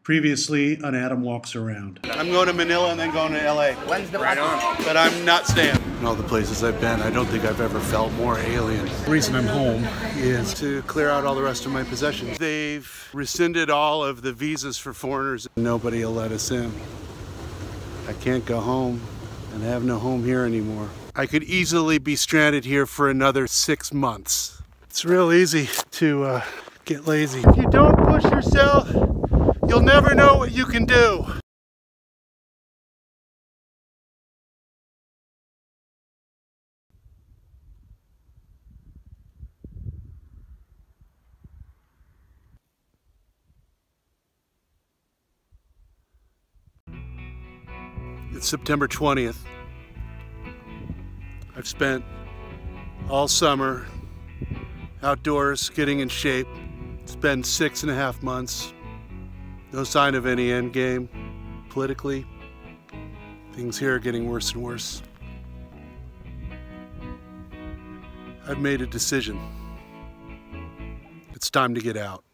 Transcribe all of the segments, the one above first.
Previously on Adam Walks Around. I'm going to Manila and then going to LA. When's the right on? But I'm not staying. In all the places I've been, I don't think I've ever felt more alien. The reason I'm home is to clear out all the rest of my possessions. They've rescinded all of the visas for foreigners. Nobody will let us in. I can't go home and have no home here anymore. I could easily be stranded here for another 6 months. It's real easy to get lazy. If you don't push yourself, you'll never know what you can do. It's September 20th. I've spent all summer outdoors getting in shape. It's been 6.5 months. No sign of any end game. Politically, things here are getting worse and worse. I've made a decision. It's time to get out.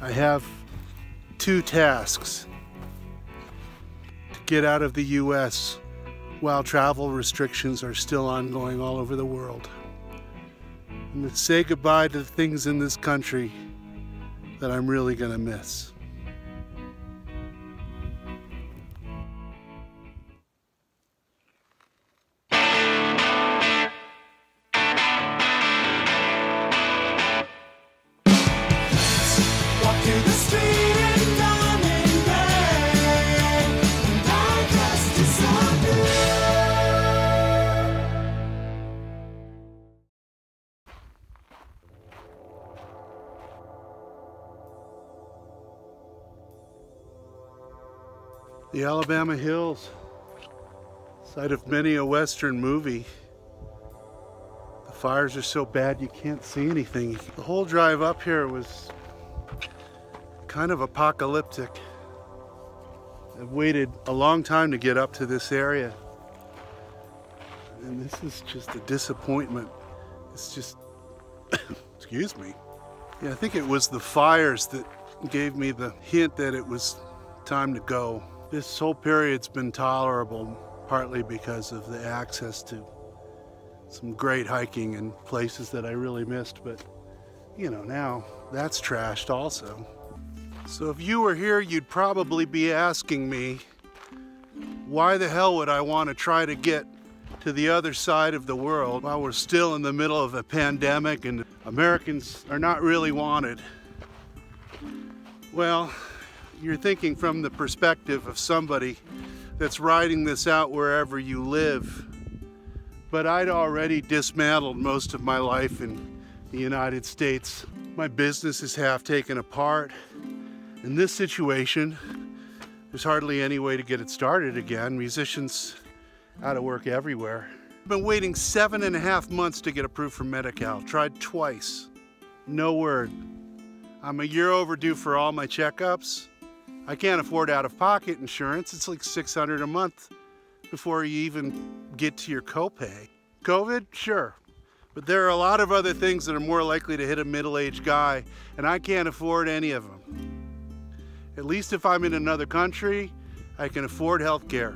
I have 2 tasks: to get out of the US while travel restrictions are still ongoing all over the world, and to say goodbye to the things in this country that I'm really gonna miss. The Alabama Hills, site of many a Western movie. The fires are so bad you can't see anything. The whole drive up here was kind of apocalyptic. I've waited a long time to get up to this area, and this is just a disappointment. It's just, excuse me. Yeah, I think it was the fires that gave me the hint that it was time to go. This whole period's been tolerable, partly because of the access to some great hiking and places that I really missed, but you know, now that's trashed also. So if you were here, you'd probably be asking me, why the hell would I want to try to get to the other side of the world while we're still in the middle of a pandemic and Americans are not really wanted? Well, you're thinking from the perspective of somebody that's riding this out wherever you live. But I'd already dismantled most of my life in the United States. My business is half taken apart. In this situation, there's hardly any way to get it started again. Musicians out of work everywhere. I've been waiting 7.5 months to get approved for Medi-Cal. Tried twice. No word. I'm a year overdue for all my checkups. I can't afford out-of-pocket insurance. It's like $600 a month before you even get to your copay. COVID? Sure. But there are a lot of other things that are more likely to hit a middle-aged guy, and I can't afford any of them. At least if I'm in another country, I can afford health care.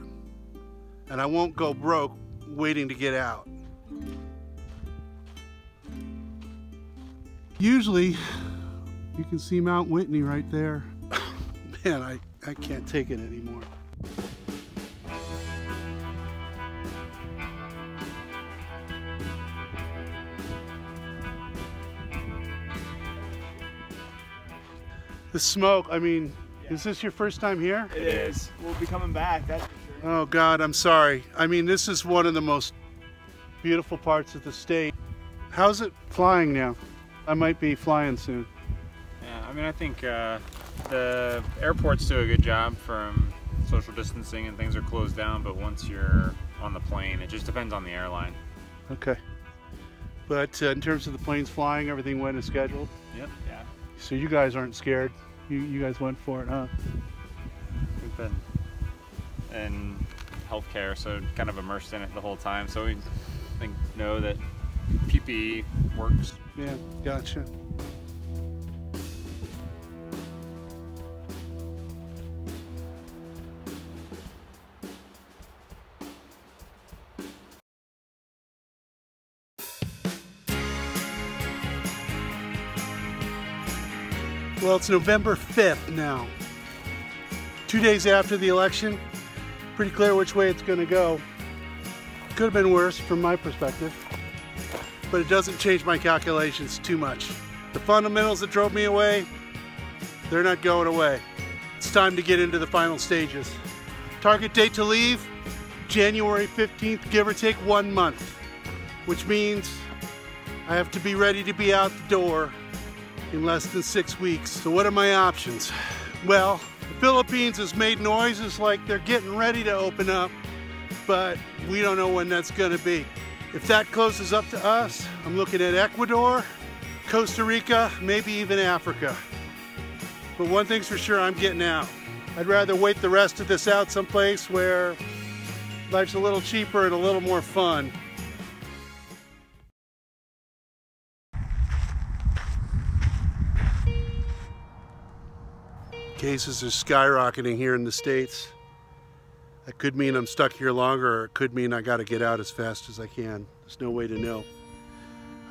And I won't go broke waiting to get out. Usually, you can see Mount Whitney right there. Man, I can't take it anymore. The smoke, I mean, yeah. Is this your first time here? It is. We'll be coming back, that's for sure. Oh God, I'm sorry. I mean, this is one of the most beautiful parts of the state. How's it flying now? I might be flying soon. Yeah, I mean, I think the airports do a good job from social distancing and things are closed down, but once you're on the plane, it just depends on the airline. Okay. But in terms of the planes flying, everything went as scheduled? Yep. Yeah. So you guys aren't scared? You guys went for it, huh? We've been in healthcare, so kind of immersed in it the whole time, so we know that PPE works. Yeah, gotcha. Well, it's November 5th now. 2 days after the election. Pretty clear which way it's going to go. Could have been worse from my perspective, but it doesn't change my calculations too much. The fundamentals that drove me away, they're not going away. It's time to get into the final stages. Target date to leave, January 15th, give or take 1 month, which means I have to be ready to be out the door in less than 6 weeks. So what are my options? Well, the Philippines has made noises like they're getting ready to open up, but we don't know when that's gonna be. If that closes up to us, I'm looking at Ecuador, Costa Rica, maybe even Africa. But one thing's for sure, I'm getting out. I'd rather wait the rest of this out someplace where life's a little cheaper and a little more fun. Cases are skyrocketing here in the States. That could mean I'm stuck here longer, or it could mean I gotta get out as fast as I can. There's no way to know.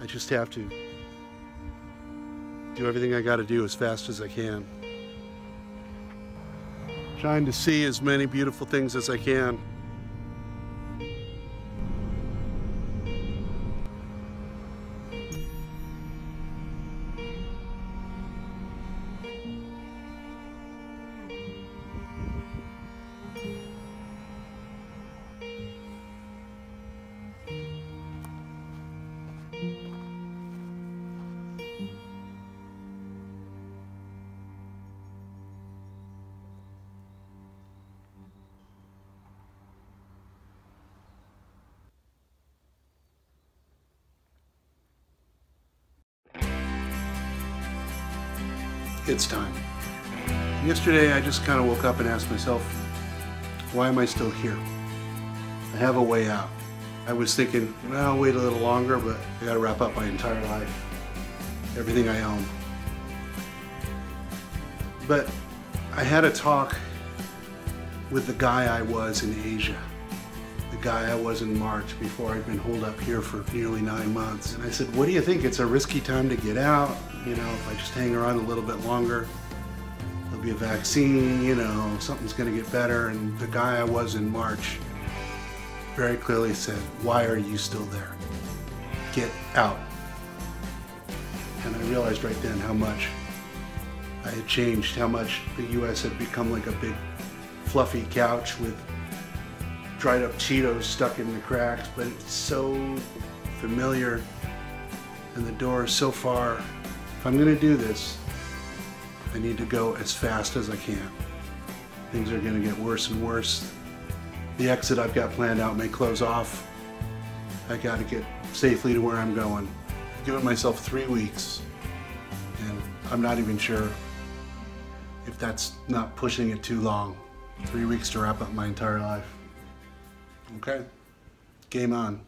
I just have to do everything I gotta do as fast as I can. Trying to see as many beautiful things as I can. It's time. Yesterday I just kind of woke up and asked myself, why am I still here? I have a way out. I was thinking, well, I'll wait a little longer, but I gotta wrap up my entire life. Everything I own. But I had a talk with the guy I was in Asia. The guy I was in March before I'd been holed up here for nearly 9 months. And I said, what do you think? It's a risky time to get out. You know, if I just hang around a little bit longer, there'll be a vaccine, you know, something's gonna get better. And the guy I was in March very clearly said, why are you still there? Get out. And I realized right then how much I had changed, how much the US had become like a big fluffy couch with dried up Cheetos stuck in the cracks, but it's so familiar and the door is so far. If I'm gonna do this, I need to go as fast as I can. Things are gonna get worse and worse. The exit I've got planned out may close off. I gotta get safely to where I'm going. I've given myself 3 weeks, and I'm not even sure if that's not pushing it too long. 3 weeks to wrap up my entire life. Okay, game on.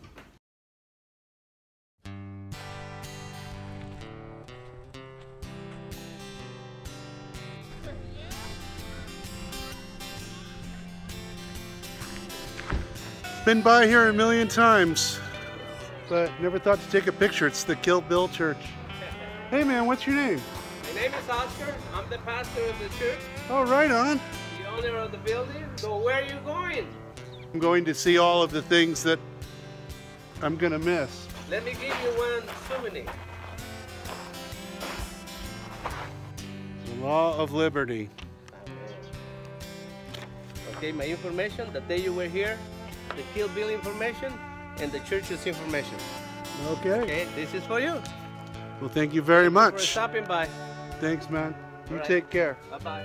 Been by here a million times, but never thought to take a picture. It's the Kill Bill Church. Hey man, what's your name? My name is Oscar. I'm the pastor of the church. Oh, right on. The owner of the building. So where are you going? I'm going to see all of the things that I'm gonna miss. Let me give you one souvenir. The Law of Liberty. Okay, my information, the day you were here, the Kill Bill information, and the church's information. Okay. Okay, this is for you. Well, thank you very Thank you for much. stopping by. Thanks, man. You All right. take care. Bye-bye.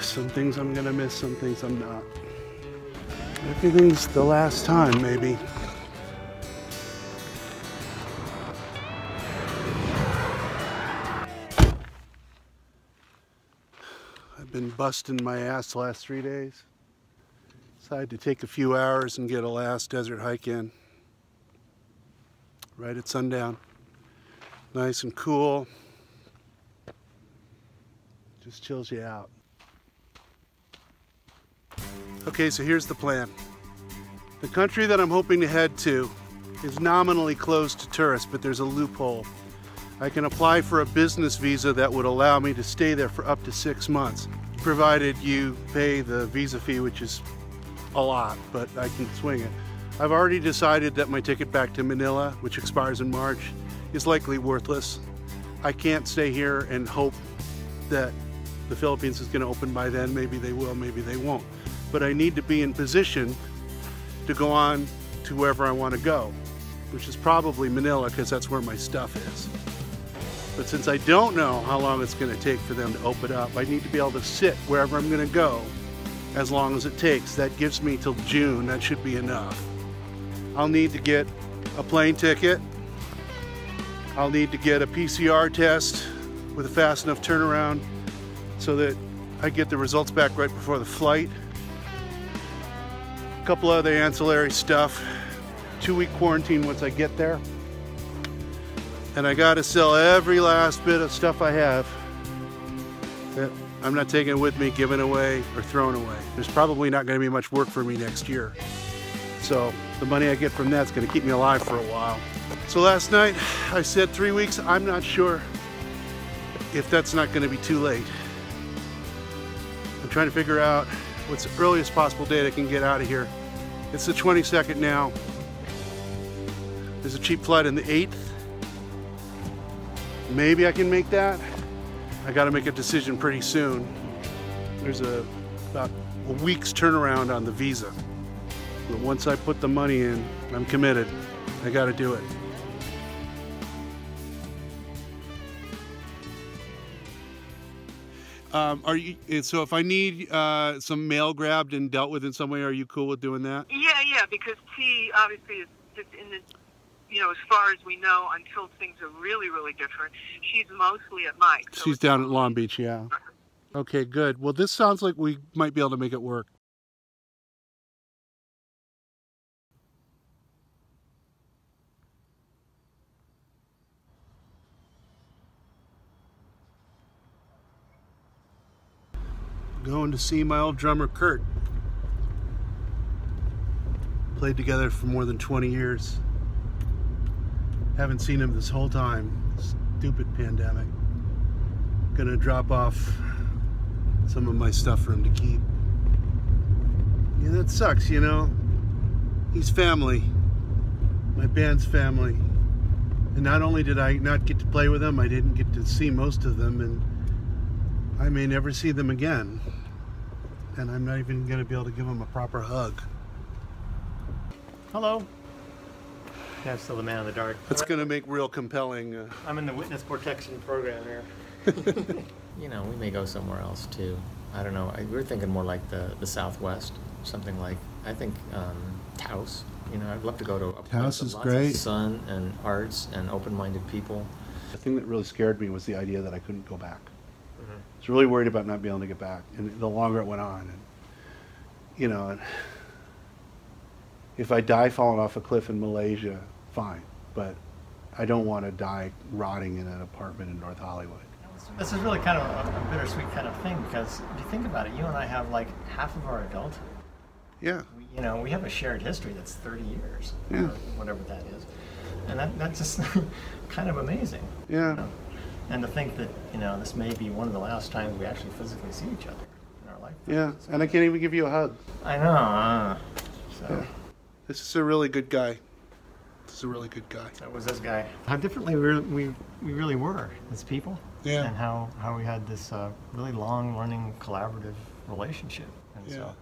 Some things I'm gonna miss, some things I'm not. Everything's the last time, maybe. I've been busting my ass the last 3 days. Decided to take a few hours and get a last desert hike in. Right at sundown. Nice and cool. Just chills you out. Okay, so here's the plan. The country that I'm hoping to head to is nominally closed to tourists, but there's a loophole. I can apply for a business visa that would allow me to stay there for up to 6 months, provided you pay the visa fee, which is a lot, but I can swing it. I've already decided that my ticket back to Manila, which expires in March, is likely worthless. I can't stay here and hope that the Philippines is going to open by then. Maybe they will, maybe they won't. But I need to be in position to go on to wherever I want to go, which is probably Manila, because that's where my stuff is. But since I don't know how long it's going to take for them to open up, I need to be able to sit wherever I'm going to go as long as it takes. That gives me till June. That should be enough. I'll need to get a plane ticket. I'll need to get a PCR test with a fast enough turnaround so that I get the results back right before the flight. A couple other ancillary stuff. 2-week quarantine once I get there. And I gotta sell every last bit of stuff I have that I'm not taking with me, giving away, or throwing away. There's probably not gonna be much work for me next year. So the money I get from that's gonna keep me alive for a while. So last night I said 3 weeks. I'm not sure if that's not gonna be too late. I'm trying to figure out what's the earliest possible date I can get out of here. It's the 22nd now. There's a cheap flight on the 8th. Maybe I can make that. I gotta make a decision pretty soon. There's about a week's turnaround on the visa. But once I put the money in, I'm committed. I gotta do it. So if I need some mail grabbed and dealt with in some way, are you cool with doing that? Yeah, because T obviously is just in the, as far as we know, until things are really, really different, she's mostly at Mike's. So she's down at Long Beach, yeah. Okay, good. Well, this sounds like we might be able to make it work. Going to see my old drummer, Kurt. Played together for more than 20 years. Haven't seen him this whole time. Stupid pandemic. Gonna drop off some of my stuff for him to keep. Yeah, that sucks, He's family. My band's family. And not only did I not get to play with them, I didn't get to see most of them, and I may never see them again. And I'm not even gonna be able to give them a proper hug. Hello. Yeah, I'm still the man in the dark. That's gonna make real compelling. I'm in the witness protection program here. We may go somewhere else too. I don't know. We were thinking more like the Southwest, something like, I think Taos. I'd love to go to a place Taos with is lots great. of sun and arts and open-minded people. The thing that really scared me was the idea that I couldn't go back. I was really worried about not being able to get back, and the longer it went on, and if I die falling off a cliff in Malaysia, fine, but I don't want to die rotting in an apartment in North Hollywood. This is really kind of a bittersweet kind of thing, because if you think about it, you and I have like half of our adulthood. Yeah. We have a shared history that's 30 years, Yeah. or whatever that is, and that's just kind of amazing. Yeah. And to think that this may be one of the last times we actually physically see each other in our life. Yeah, and I can't even give you a hug. I know. So. Yeah. This is a really good guy. This is a really good guy. That was this guy. How differently we really were as people. Yeah. And how we had this really long running collaborative relationship. And Yeah. so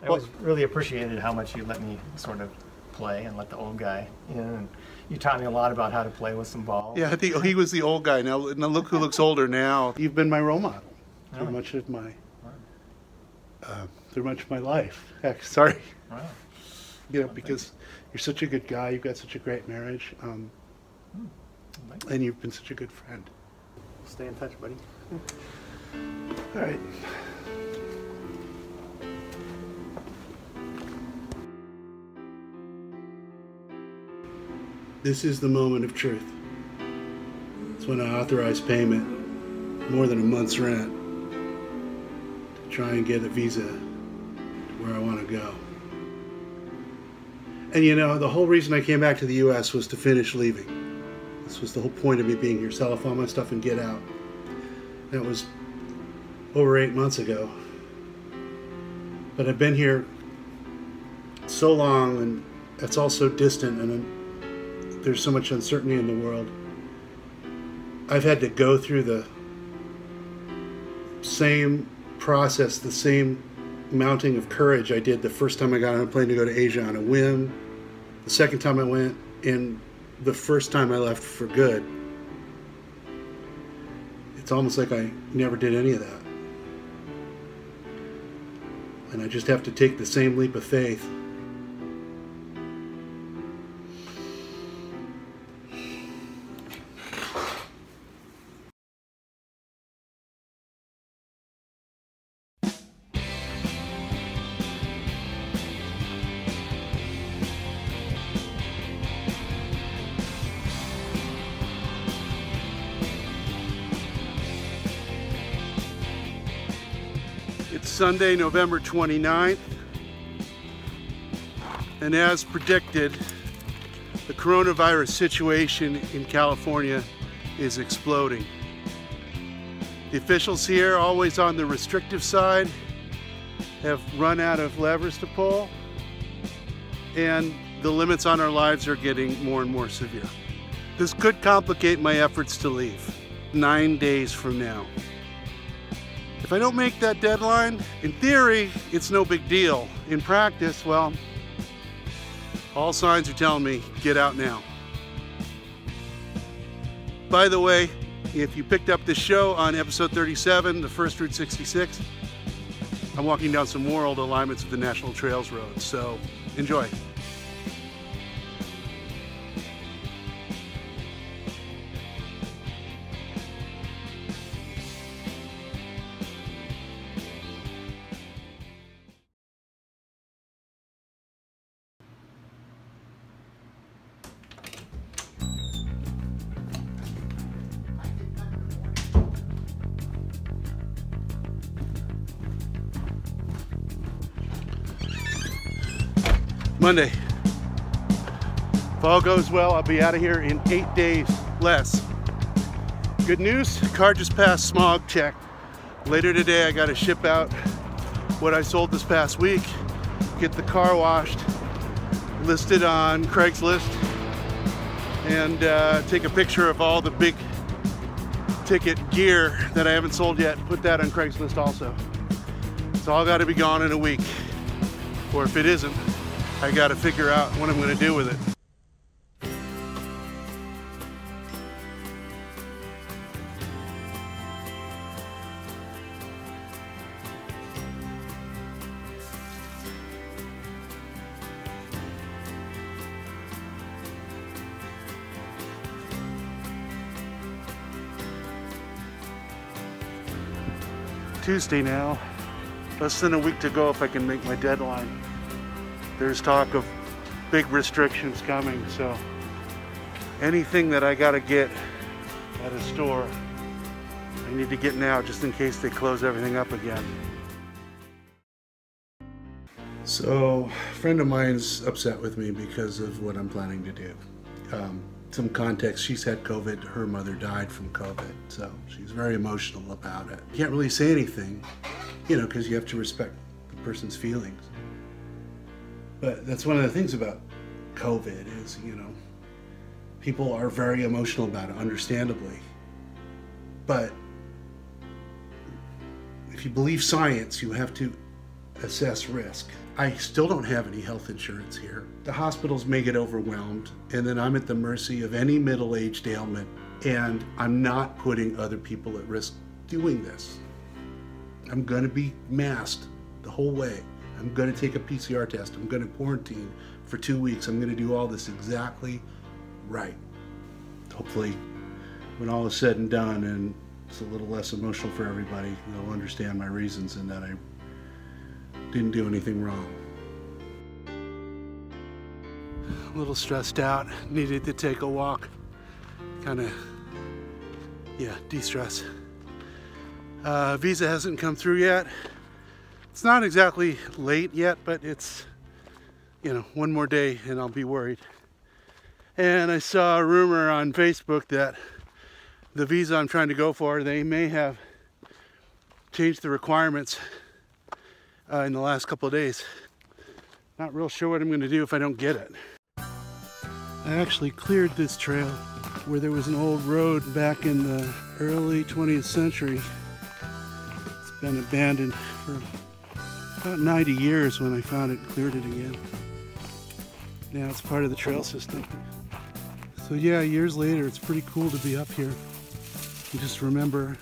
I always really appreciated how much you let me sort of play and let the old guy and you taught me a lot about how to play with some balls. Yeah, I think he was the old guy. Now look who looks older now. You've been my role model through Really? much of my life. Heck, sorry. Wow. Because you're such a good guy. You've got such a great marriage, and you've been such a good friend. Stay in touch, buddy. All right. This is the moment of truth. It's when I authorize payment, more than a month's rent, to try and get a visa to where I want to go. And you know, the whole reason I came back to the US was to finish leaving. This was the whole point of me being here, sell off all my stuff and get out. That was over 8 months ago. But I've been here so long, and it's all so distant, and there's so much uncertainty in the world. I've had to go through the same process, the same mounting of courage I did the first time I got on a plane to go to Asia on a whim, the second time I went, and the first time I left for good. It's almost like I never did any of that. And I just have to take the same leap of faith. It's Sunday, November 29th, and as predicted, the coronavirus situation in California is exploding. The officials here, always on the restrictive side, have run out of levers to pull, and the limits on our lives are getting more and more severe. This could complicate my efforts to leave 9 days from now. If I don't make that deadline, in theory, it's no big deal. In practice, well, all signs are telling me, get out now. By the way, if you picked up this show on episode 37, the first Route 66, I'm walking down some more old alignments of the National Trails Road, so enjoy. Monday. If all goes well, I'll be out of here in 8 days less. Good news, car just passed smog check. Later today, I got to ship out what I sold this past week, get the car washed, listed on Craigslist, and take a picture of all the big ticket gear that I haven't sold yet, put that on Craigslist also. It's all got to be gone in a week, or if it isn't, I got to figure out what I'm going to do with it. Tuesday now, less than a week to go if I can make my deadline. There's talk of big restrictions coming, so anything that I gotta get at a store, I need to get now just in case they close everything up again. So, a friend of mine's upset with me because of what I'm planning to do. Some context, she's had COVID, her mother died from COVID, so she's very emotional about it. Can't really say anything, you know, because you have to respect the person's feelings. But that's one of the things about COVID is, you know, people are very emotional about it, understandably. But if you believe science, you have to assess risk. I still don't have any health insurance here. The hospitals may get overwhelmed, and then I'm at the mercy of any middle-aged ailment, and I'm not putting other people at risk doing this. I'm gonna be masked the whole way. I'm gonna take a PCR test. I'm gonna quarantine for 2 weeks. I'm gonna do all this exactly right. Hopefully, when all is said and done and it's a little less emotional for everybody, they'll understand my reasons and that I didn't do anything wrong. A little stressed out, needed to take a walk. Kinda, yeah, de-stress. Visa hasn't come through yet. It's not exactly late yet, but it's you know, one more day and I'll be worried. And I saw a rumor on Facebook that the visa I'm trying to go for, they may have changed the requirements in the last couple of days. Not real sure what I'm going to do if I don't get it. I actually cleared this trail where there was an old road back in the early 20th century. It's been abandoned for about 90 years when I found it and cleared it again. Now it's part of the trail system. So yeah, years later, it's pretty cool to be up here. You just remember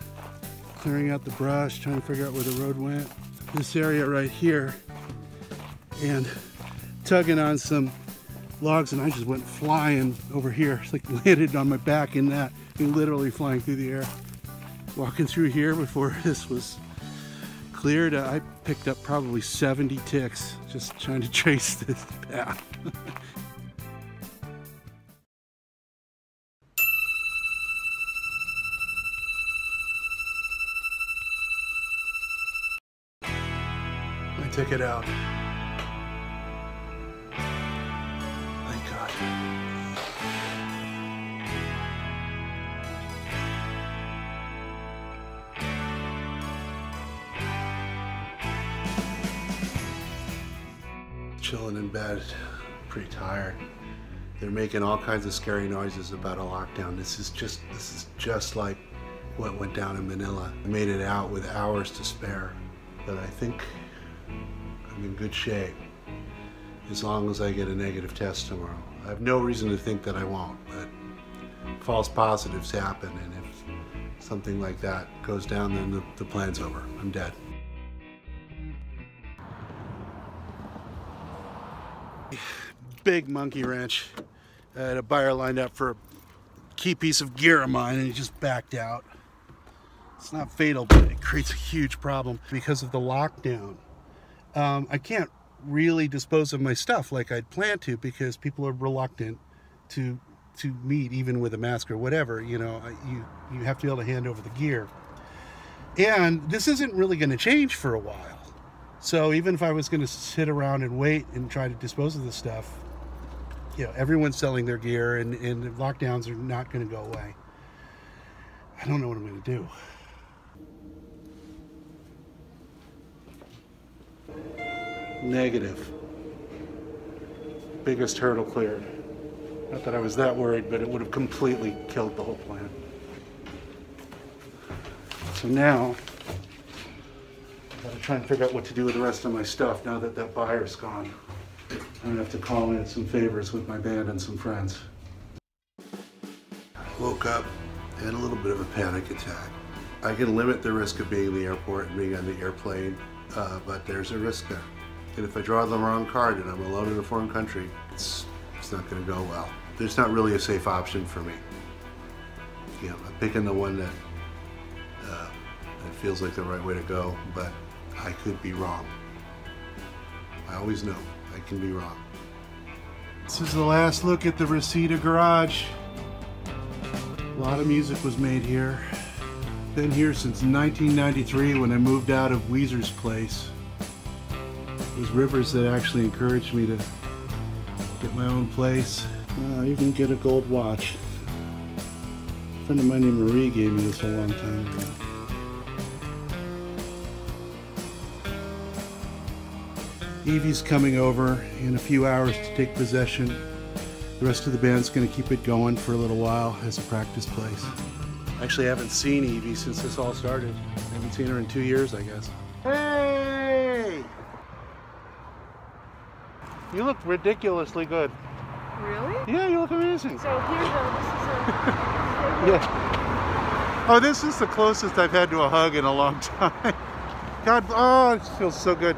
clearing out the brush, trying to figure out where the road went. This area right here, and tugging on some logs, and I just went flying over here. It's like landed on my back in that, and literally flying through the air. Walking through here before this was cleared, I picked up probably 70 ticks just trying to trace this path. My ticket out. Thank God. Chilling in bed, pretty tired. They're making all kinds of scary noises about a lockdown. This is just like what went down in Manila. I made it out with hours to spare, but I think I'm in good shape as long as I get a negative test tomorrow. I have no reason to think that I won't, but false positives happen, and if something like that goes down, then the plan's over. I'm dead. Big monkey wrench. I had a buyer lined up for a key piece of gear of mine, and he just backed out. It's not fatal, but it creates a huge problem because of the lockdown. I can't really dispose of my stuff like I'd planned to because people are reluctant to meet even with a mask or whatever. You know, you have to be able to hand over the gear. And this isn't really going to change for a while. So even if I was going to sit around and wait and try to dispose of this stuff, you know, everyone's selling their gear, and the lockdowns are not going to go away. I don't know what I'm going to do. Negative. Biggest hurdle cleared. Not that I was that worried, but it would have completely killed the whole plan. So now, I've got to try and figure out what to do with the rest of my stuff now that that buyer's gone. I'm gonna have to call in some favors with my band and some friends. Woke up, had a little bit of a panic attack. I can limit the risk of being in the airport and being on the airplane, but there's a risk there. And if I draw the wrong card and I'm alone in a foreign country, it's not gonna go well. There's not really a safe option for me. You know, I'm picking the one that feels like the right way to go, but I could be wrong. I always know I can be wrong. This is the last look at the Reseda garage. A lot of music was made here. Been here since 1993 when I moved out of Weezer's place. It was Rivers that actually encouraged me to get my own place. You can get a gold watch. A friend of mine named Marie gave me this a long time ago. Evie's coming over in a few hours to take possession. The rest of the band's going to keep it going for a little while as a practice place. Actually, I haven't seen Evie since this all started. I haven't seen her in 2 years, I guess. Hey! You look ridiculously good. Really? Yeah, you look amazing. So here though, this is a... Yeah. Oh, this is the closest I've had to a hug in a long time. God, oh, it feels so good.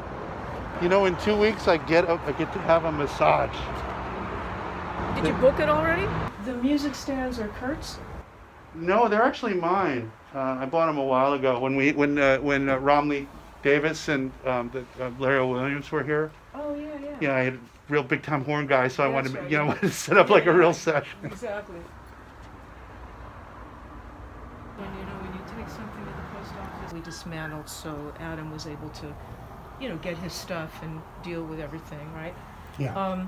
You know, in 2 weeks I get to have a massage. Did you book it already? The music stands are Kurt's? No, they're actually mine. I bought them a while ago when Romley Davis and Larry Williams were here. Oh yeah, yeah. Yeah, I had a real big time horn guy, so I wanted right. to, wanted to set up like a real session. Exactly. When you take something to the post office, we dismantled, so Adam was able to, get his stuff and deal with everything, right? Yeah.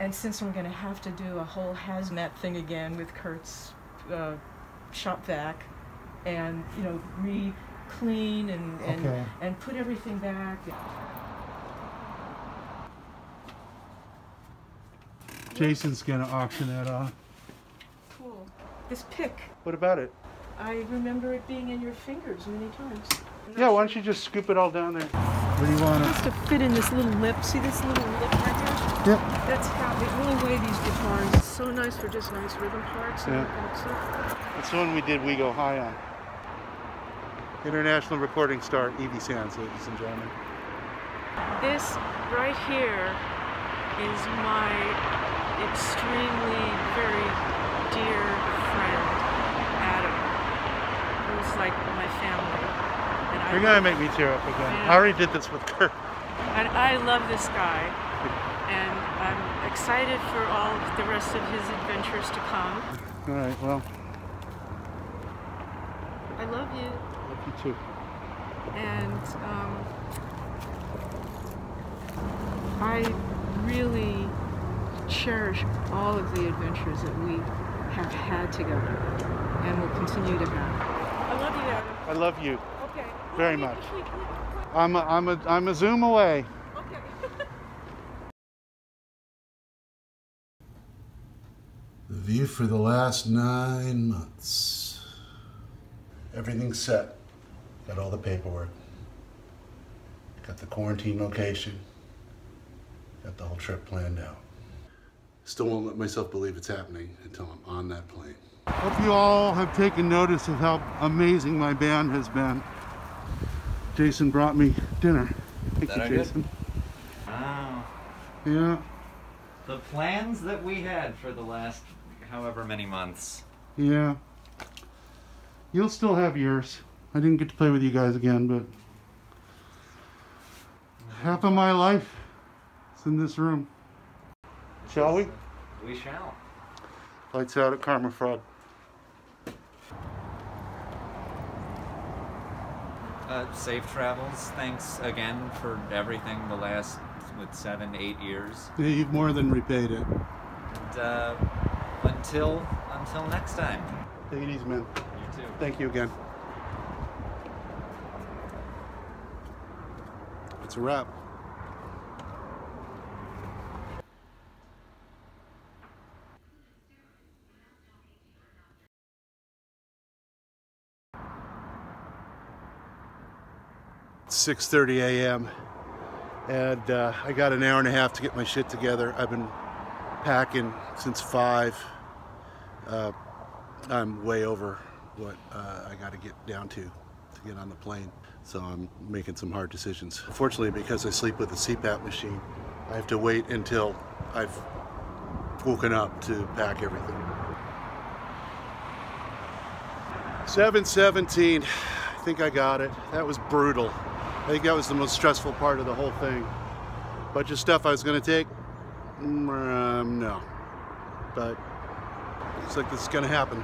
And since I'm going to have to do a whole hazmat thing again with Kurt's shop vac, and re-clean and put everything back. Jason's gonna auction that off. Cool. This pick, What about it? I remember it being in your fingers many times. Yeah, why don't you just scoop it all down there? Where do you want It it? has to fit in this little lip. See this little lip right here? Yep. That's how they really weigh these guitars. It's so nice for just nice rhythm parts and stuff. That's the one we did We Go High on. International recording star Evie Sands, ladies and gentlemen. This right here is my extremely very dear friend, Adam, who's like my family. And You're gonna make me tear up again. I already did this with Kurt. And I love this guy, and I'm excited for all of the rest of his adventures to come. All right, well, I love you, love you too. and I really cherish all of the adventures that we have had together and will continue to have. I love you, Adam. I love you Okay. very much. I'm a zoom away. Okay. The view for the last 9 months. Everything's set. Got all the paperwork. Got the quarantine location. Got the whole trip planned out. Still won't let myself believe it's happening until I'm on that plane. Hope you all have taken notice of how amazing my band has been. Jason brought me dinner. Thank you, Jason. Wow. Yeah. The plans that we had for the last however many months. Yeah. You'll still have yours. I didn't get to play with you guys again, but half of my life is in this room. Shall we? We shall. Lights out at Karma Frog. Safe travels. Thanks again for everything the last 7, 8 years. Yeah, you've more than repaid it. And until next time. Take it easy, man. You too. Thank you again. It's a wrap. It's 6:30 a.m. and I got an hour and a half to get my shit together. I've been packing since 5. I'm way over what I got to get down to get on the plane, so I'm making some hard decisions. Fortunately, because I sleep with a CPAP machine, I have to wait until I've woken up to pack everything. 7:17. I think I got it. That was brutal. I think that was the most stressful part of the whole thing. Bunch of stuff I was going to take? No. But looks like this is going to happen.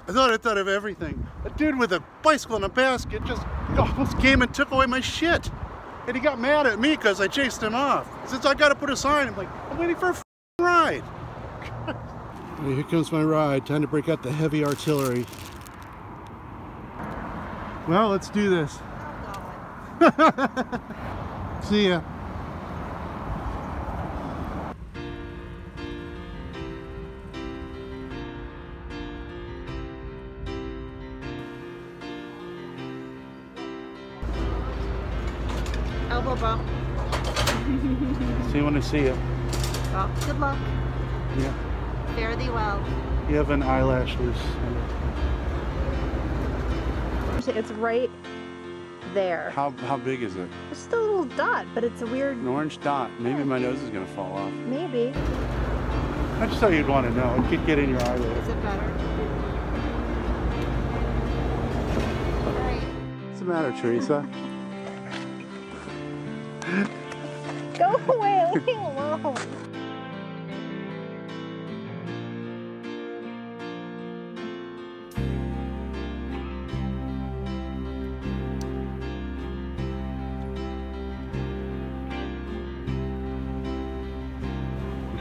I thought of everything. A dude with a bicycle and a basket just almost came and took away my shit. And he got mad at me because I chased him off. Since I got to put a sign, I'm like, I'm waiting for a ride. Here comes my ride. Time to break out the heavy artillery. Well, let's do this. See ya. Elbow bump. See you when I see you. Well, good luck. Yeah. Fare thee well. You have an eyelash loose. It's right there. How big is it? It's just a little dot, but it's a weird... An orange dot. Maybe my nose is going to fall off. Maybe. I just thought you'd want to know. It could get in your eyelid. Is it better? What's the matter, Teresa? Go away, leave me alone.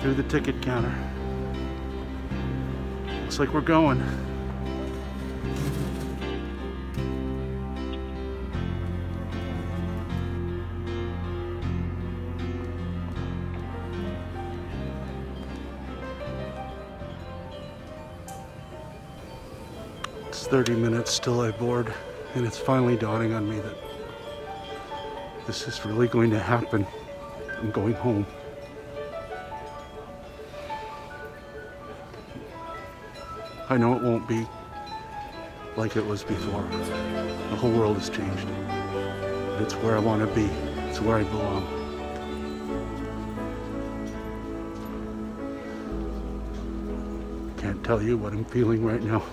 through the ticket counter. Looks like we're going. It's 30 minutes till I board, and it's finally dawning on me that this is really going to happen. I'm going home. I know it won't be like it was before. The whole world has changed. But it's where I want to be. It's where I belong. Can't tell you what I'm feeling right now.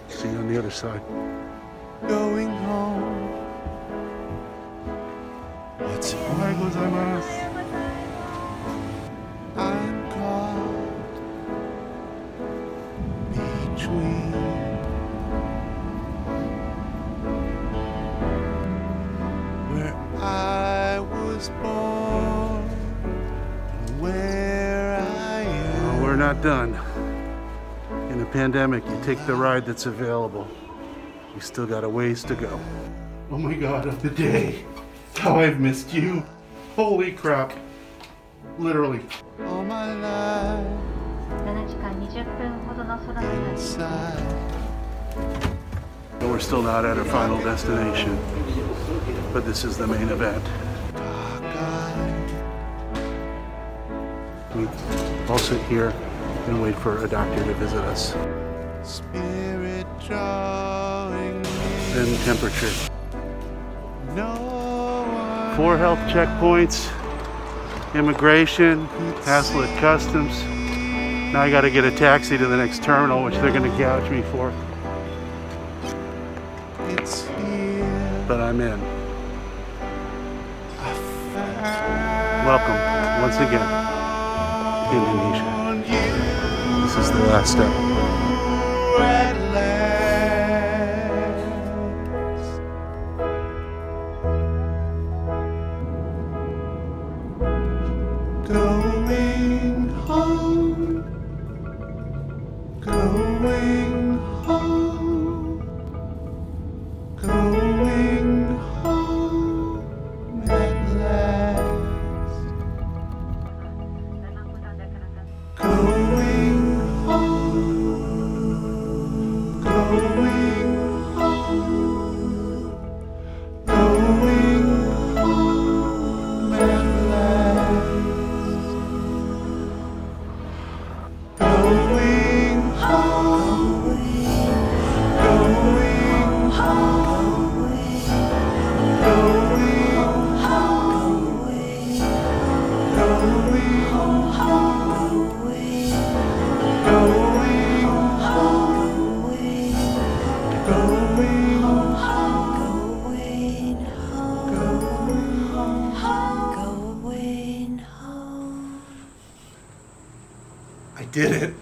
See you on the other side. Going home. What's I'm caught between where I was born and where I am. Well, we're not done. In a pandemic, you take the ride that's available. You still got a ways to go. Oh my God, of the day. How I've missed you. Holy crap. Literally. All my life inside. We're still not at our final destination, but this is the main event. We all sit here and wait for a doctor to visit us. Spirit drawing me. Then temperature. No 4 health checkpoints, immigration, Haslett Customs. Now I gotta get a taxi to the next terminal, which they're gonna gouge me for. It's here. But I'm in. Welcome, once again, Indonesia. This is the last step. Going home, going home, going home at last. Going home, going home, going home at last. Going home, going home, going I did it.